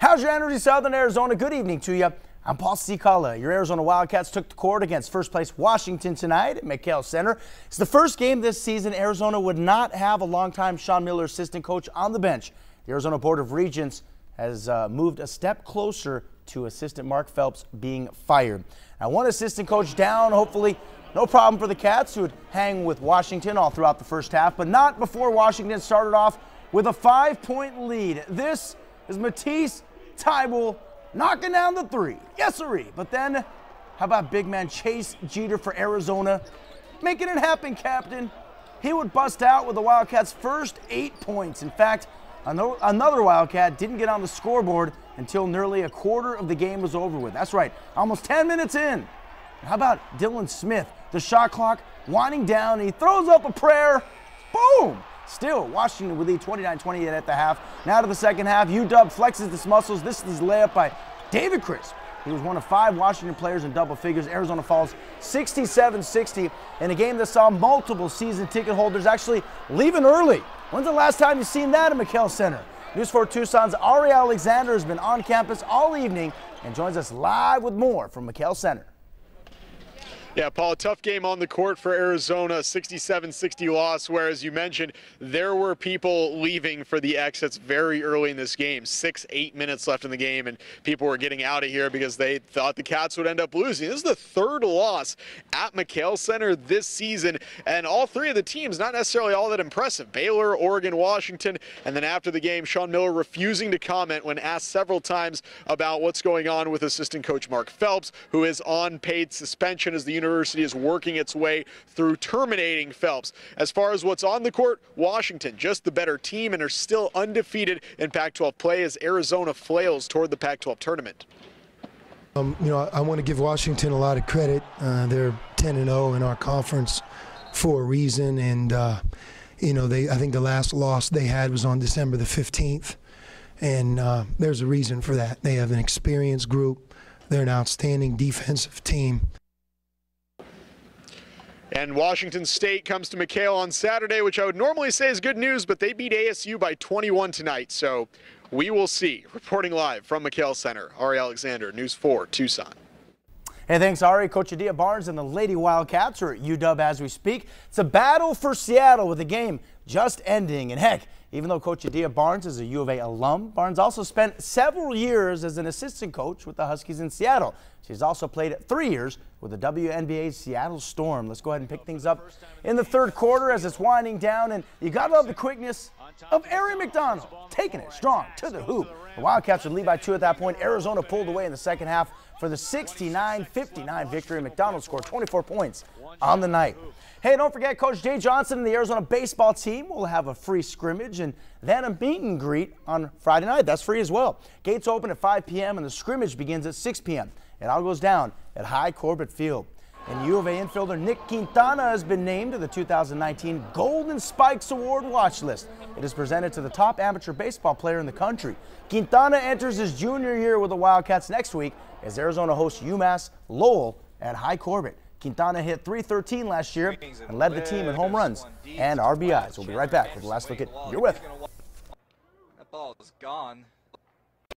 How's your energy, Southern Arizona? Good evening to you. I'm Paul Cicala. Your Arizona Wildcats took the court against first place Washington tonight at McKale Center. It's the first game this season Arizona would not have a longtime Sean Miller assistant coach on the bench. The Arizona Board of Regents has moved a step closer to assistant Mark Phelps being fired. Now, one assistant coach down, hopefully no problem for the Cats, who would hang with Washington all throughout the first half, but not before Washington started off with a 5-point lead. This is Matisse Thybulle knocking down the three. Yes, sirree. But then, how about big man Chase Jeter for Arizona? Making it happen, Captain. He would bust out with the Wildcats' first 8 points. In fact, another Wildcat didn't get on the scoreboard until nearly a quarter of the game was over with. That's right, almost 10 minutes in. How about Dylan Smith? The shot clock winding down. He throws up a prayer. Boom! Still, Washington would lead 29-28 at the half. Now to the second half, UDUB flexes its muscles. This is his layup by David Crisp. He was one of 5 Washington players in double figures. Arizona falls 67-60 in a game that saw multiple season ticket holders actually leaving early. When's the last time you've seen that at McKale Center? News 4 Tucson's Ari Alexander has been on campus all evening and joins us live with more from McKale Center. Yeah, Paul, a tough game on the court for Arizona, 67-60 loss, where, as you mentioned, there were people leaving for the exits very early in this game. 6-8 minutes left in the game, and people were getting out of here because they thought the Cats would end up losing. This is the third loss at McKale Center this season, and all three of the teams not necessarily all that impressive. Baylor, Oregon, Washington, and then after the game, Sean Miller refusing to comment when asked several times about what's going on with assistant coach Mark Phelps, who is on paid suspension as the University is working its way through terminating Phelps. As far as what's on the court, Washington just the better team and are still undefeated in Pac-12 play as Arizona flails toward the Pac-12 tournament. I want to give Washington a lot of credit. They're 10-0 in our conference for a reason, and I think the last loss they had was on December the 15th, and there's a reason for that. They have an experienced group. They're an outstanding defensive team. And Washington State comes to McKale on Saturday, which I would normally say is good news, but they beat ASU by 21 tonight, so we will see. Reporting live from McKale Center, Ari Alexander, News 4 Tucson. Hey, thanks, Ari. Coach Adia Barnes and the Lady Wildcats are at UDUB as we speak. It's a battle for Seattle with the game just ending. And heck, even though Coach Adia Barnes is a U of A alum, Barnes also spent several years as an assistant coach with the Huskies in Seattle. She's also played 3 years with the WNBA's Seattle Storm. Let's go ahead and pick things up in the third quarter as it's winding down. And you got to love the quickness of Erin McDonald, taking it strong to the hoop. The Wildcats would lead by 2 at that point. Arizona pulled away in the second half for the 69-59 victory. McDonald scored 24 points on the night. Hey, don't forget, Coach Jay Johnson and the Arizona baseball team will have a free scrimmage and then a meet and greet on Friday night. That's free as well. Gates open at 5 p.m. and the scrimmage begins at 6 p.m. It all goes down at High Corbett Field. And U of A infielder Nick Quintana has been named to the 2019 Golden Spikes Award watch list. It is presented to the top amateur baseball player in the country. Quintana enters his junior year with the Wildcats next week as Arizona hosts UMass Lowell at High Corbett. Quintana hit .313 last year and led the team in home runs and RBIs. We'll be right back with the last look at your weather. That ball is gone.